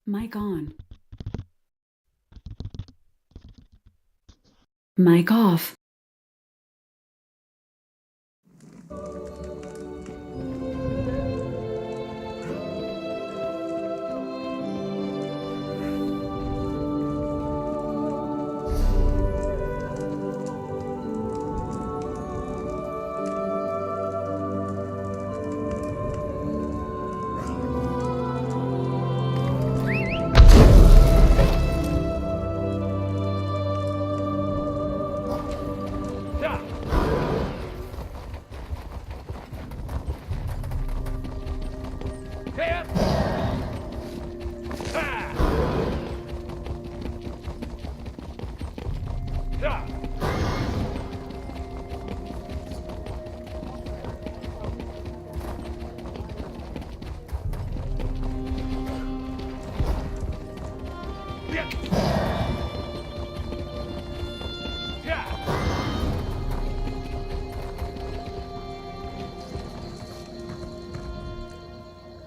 Mic on. Mic off.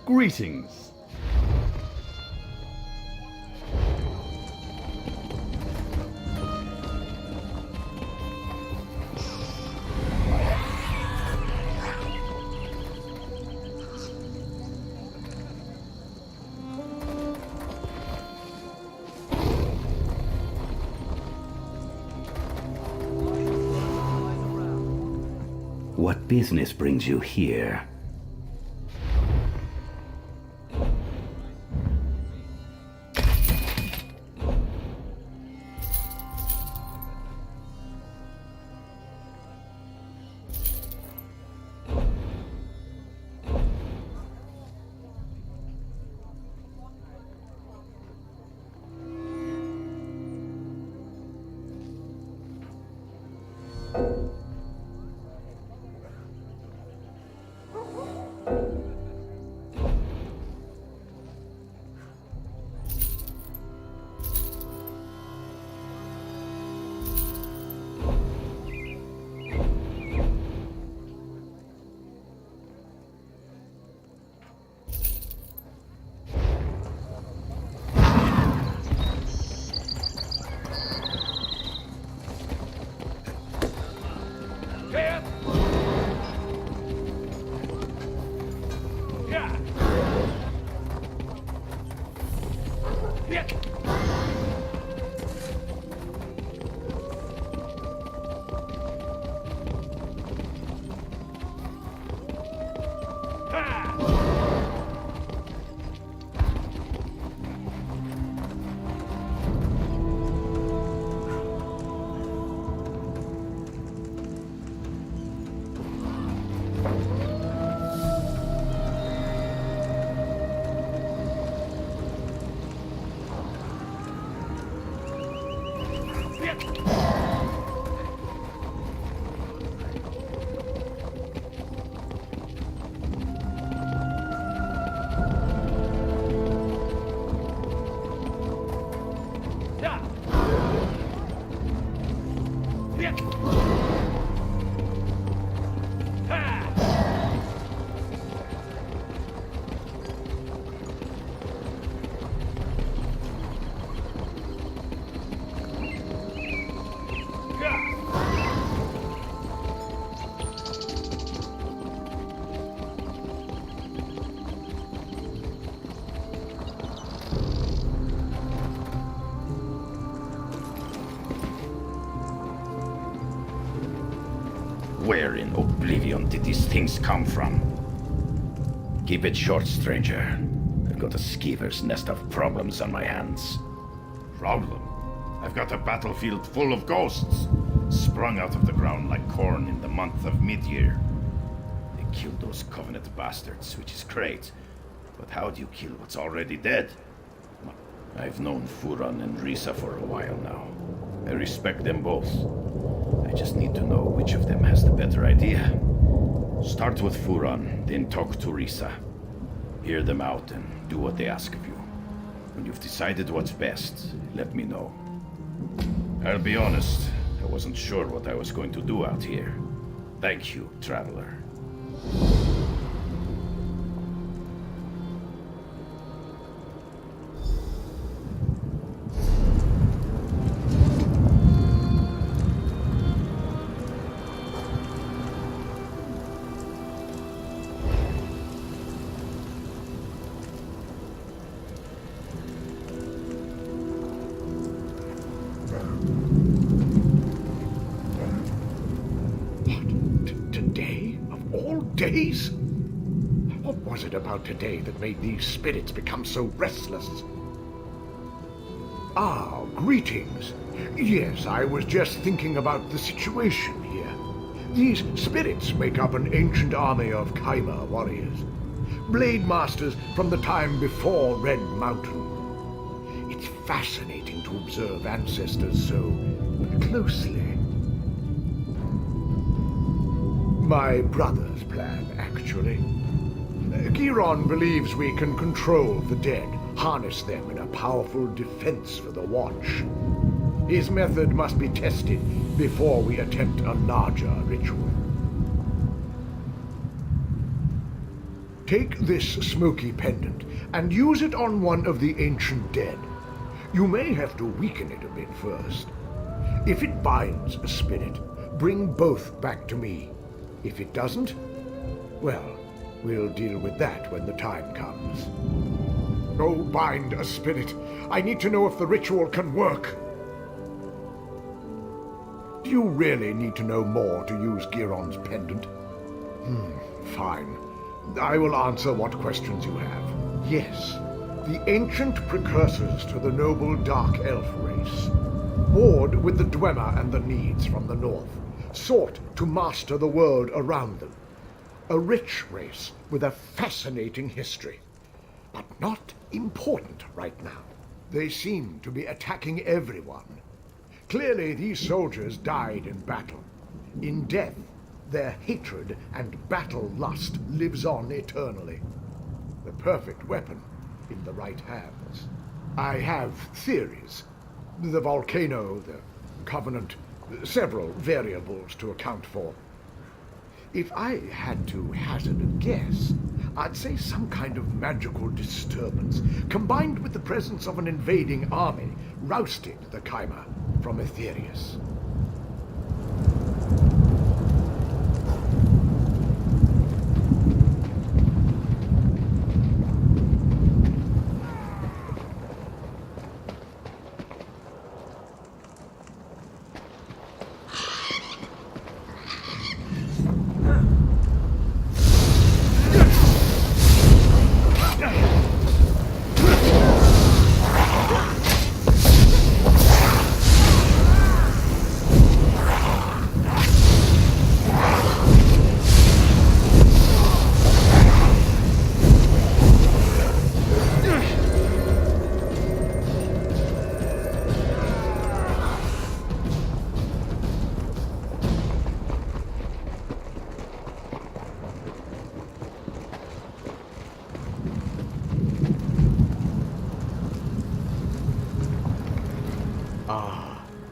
Greetings. What business brings you here? Where in oblivion did these things come from? Keep it short, stranger. I've got a skeever's nest of problems on my hands. Problem? I've got a battlefield full of ghosts, sprung out of the ground like corn in the month of mid-year. They killed those Covenant bastards, which is great. But how do you kill what's already dead? I've known Furon and Risa for a while now. I respect them both. I just need to know which of them has the better idea. Start with Furon, then talk to Risa. Hear them out and do what they ask of you. When you've decided what's best, let me know. I'll be honest, I wasn't sure what I was going to do out here. Thank you, Traveler. days? What was it about today that made these spirits become so restless? Ah, greetings. Yes, I was just thinking about the situation here. These spirits make up an ancient army of Kaima warriors. Blade masters from the time before Red Mountain. It's fascinating to observe ancestors so closely. My brother's plan, actually. Giron believes we can control the dead, harness them in a powerful defense for the Watch. His method must be tested before we attempt a larger ritual. Take this smoky pendant and use it on one of the ancient dead. You may have to weaken it a bit first. If it binds a spirit, bring both back to me. If it doesn't, well, we'll deal with that when the time comes. Oh, bind a spirit. I need to know if the ritual can work. Do you really need to know more to use Giron's pendant? Fine. I will answer what questions you have. Yes, the ancient precursors to the noble Dark Elf race warred with the Dwemer and the Needs from the north, sought to master the world around them. A rich race with a fascinating history, but not important right now. They seem to be attacking everyone. Clearly, these soldiers died in battle. In death, their hatred and battle lust lives on eternally. The perfect weapon in the right hands. I have theories. The volcano, the Covenant, several variables to account for. If I had to hazard a guess, I'd say some kind of magical disturbance, combined with the presence of an invading army, rousted the Kaima from Aetherius.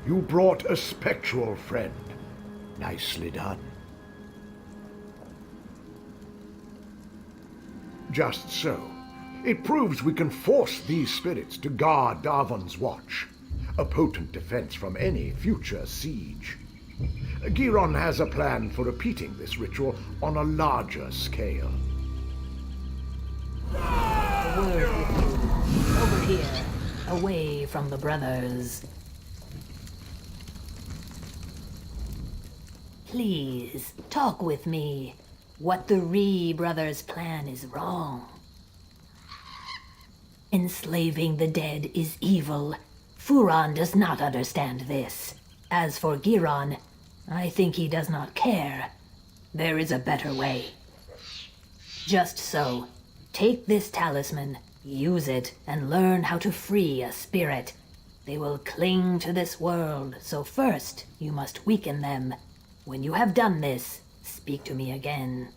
You brought a spectral friend. Nicely done. Just so. It proves we can force these spirits to guard Darvan's watch, a potent defense from any future siege. Giron has a plan for repeating this ritual on a larger scale. A word with you. Over here, away from the brothers. Please, talk with me. What the Ree brothers' plan is wrong. Enslaving the dead is evil. Furon does not understand this. As for Giron, I think he does not care. There is a better way. Just so. Take this talisman, use it, and learn how to free a spirit. They will cling to this world, so first you must weaken them. When you have done this, speak to me again.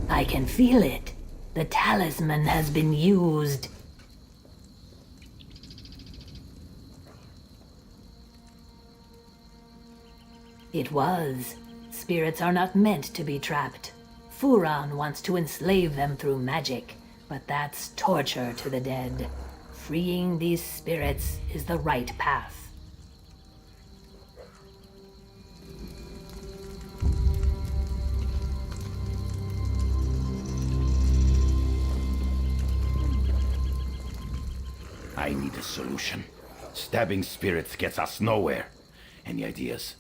I can feel it. The talisman has been used. It was. Spirits are not meant to be trapped. Furon wants to enslave them through magic, but that's torture to the dead. Freeing these spirits is the right path. I need a solution. Stabbing spirits gets us nowhere. Any ideas?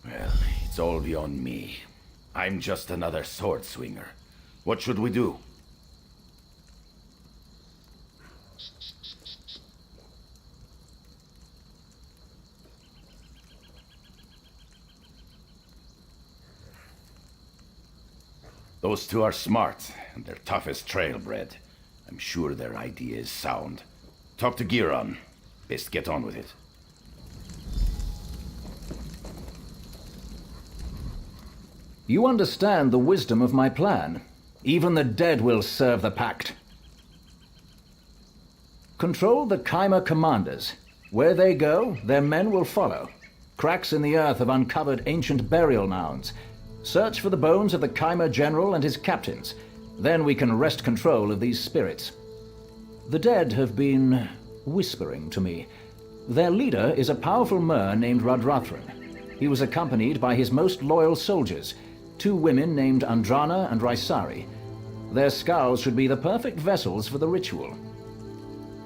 Well, it's all beyond me. I'm just another sword swinger. What should we do? Those two are smart, and they're tough as trailbred. I'm sure their idea is sound. Talk to Giron. Best get on with it. You understand the wisdom of my plan. Even the dead will serve the Pact. Control the Chimera commanders. Where they go, their men will follow. Cracks in the earth have uncovered ancient burial mounds. Search for the bones of the Chimera general and his captains. Then we can wrest control of these spirits. The dead have been whispering to me. Their leader is a powerful Mer named Radrathran. He was accompanied by his most loyal soldiers, two women named Andrana and Rysari. Their skulls should be the perfect vessels for the ritual.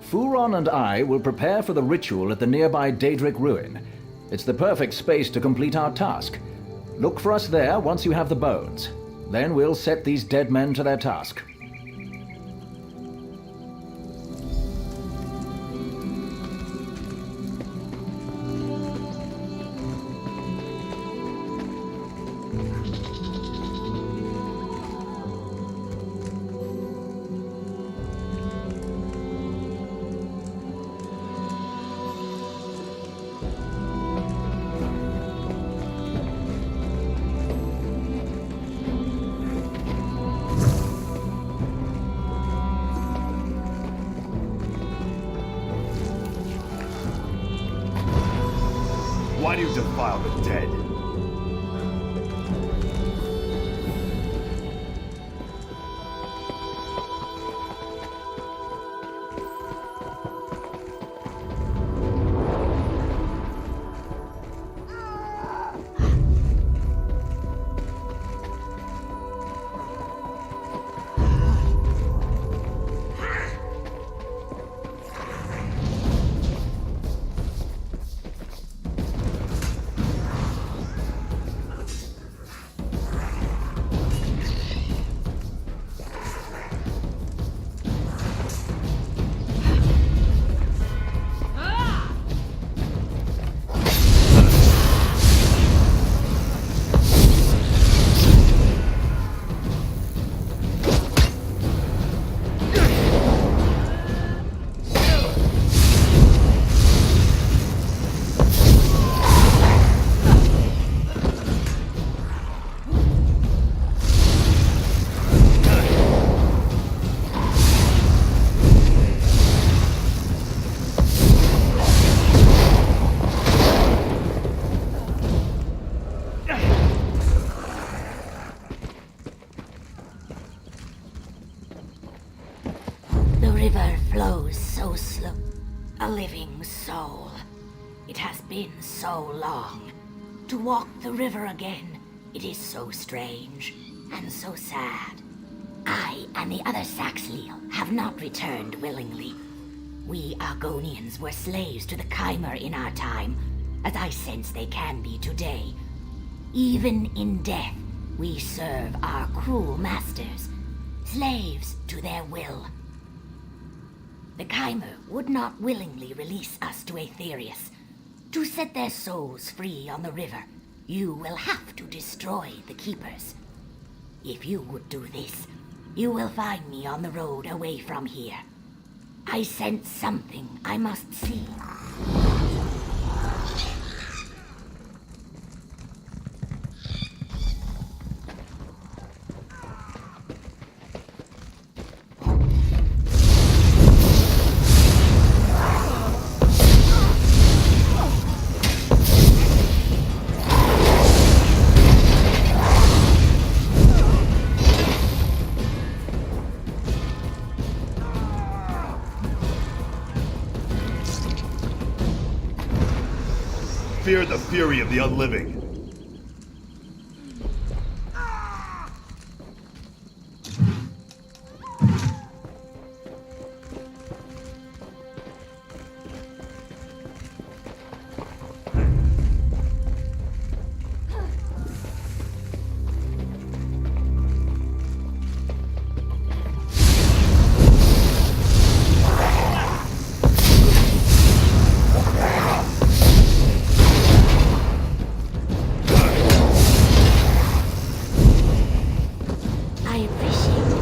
Furon and I will prepare for the ritual at the nearby Daedric ruin. It's the perfect space to complete our task. Look for us there once you have the bones. Then we'll set these dead men to their task. Why do you defile the dead? The river flows so slow. A living soul. It has been so long. To walk the river again, it is so strange and so sad. I and the other Saxhleel have not returned willingly. We Argonians were slaves to the Chimera in our time, as I sense they can be today. Even in death, we serve our cruel masters, slaves to their will. The Chimera would not willingly release us to Aetherius. To set their souls free on the river, you will have to destroy the Keepers. If you would do this, you will find me on the road away from here. I sense something I must see. fear the fury of the unliving. I appreciate it.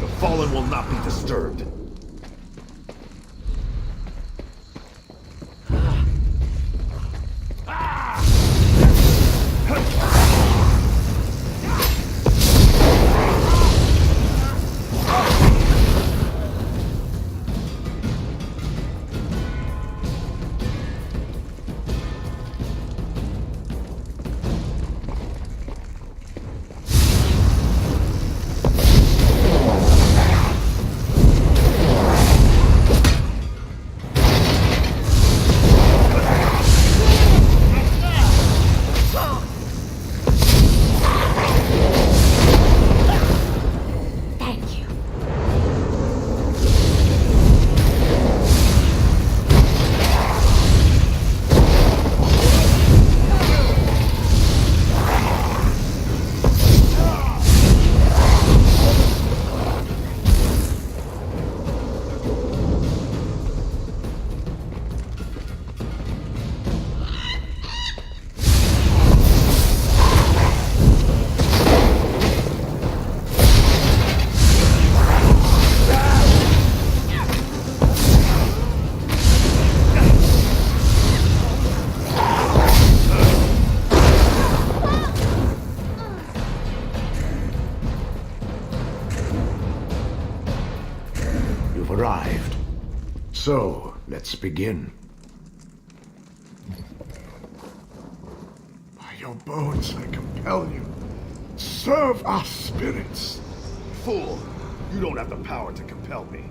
The fallen will not be disturbed. Thank you. You've arrived. So, let's begin. By your bones, I compel you. Serve us, spirits. Fool! You don't have the power to compel me.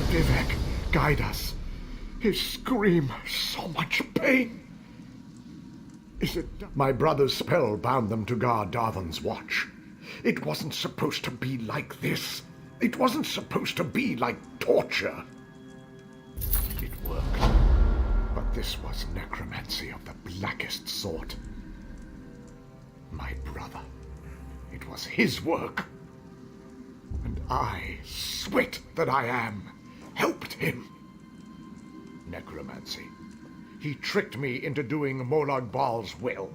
Vivek, guide us. His scream, so much pain. Is it... My brother's spell bound them to guard Darthan's watch. It wasn't supposed to be like this. It wasn't supposed to be like torture. It worked. But this was necromancy of the blackest sort. My brother. It was his work. And I, swit that I am, helped him. Necromancy. He tricked me into doing Molag Bal's will.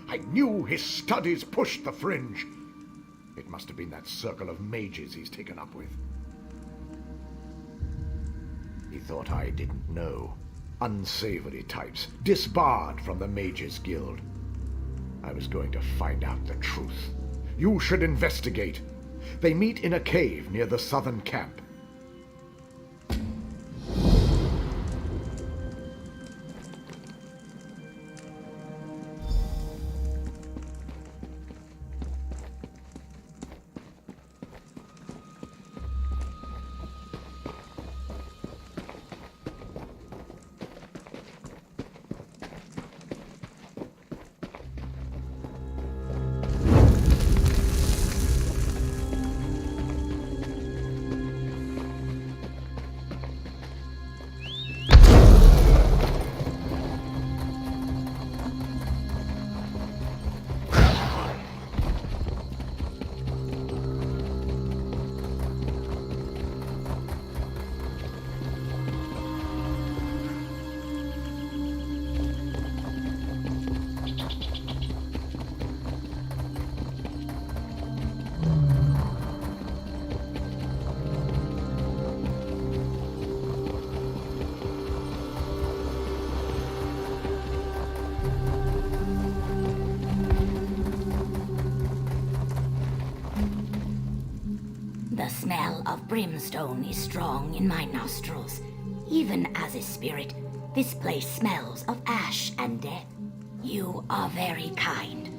I knew his studies pushed the fringe. It must have been that circle of mages he's taken up with. He thought I didn't know. Unsavory types, disbarred from the Mages Guild. I was going to find out the truth. You should investigate. They meet in a cave near the southern camp. The smell of brimstone is strong in my nostrils. Even as a spirit, this place smells of ash and death. You are very kind.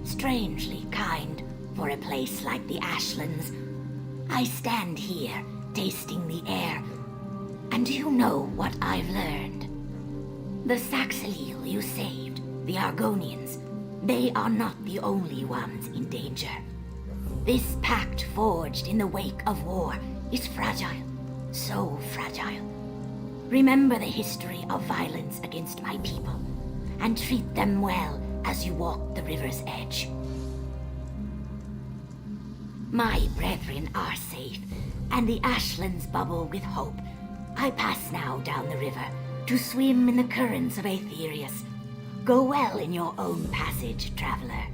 Strangely kind for a place like the Ashlands. I stand here, tasting the air. And do you know what I've learned? The Saxilil you saved, the Argonians, they are not the only ones in danger. This pact forged in the wake of war is fragile. So fragile. Remember the history of violence against my people, and treat them well as you walk the river's edge. My brethren are safe, and the Ashlands bubble with hope. I pass now down the river to swim in the currents of Aetherius. Go well in your own passage, traveler.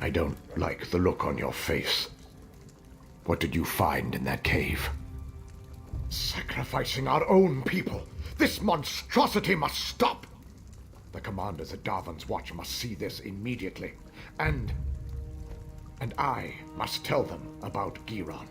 I don't like the look on your face. What did you find in that cave? Sacrificing our own people! This monstrosity must stop! The commanders at Darvan's Watch must see this immediately. And I must tell them about Giron.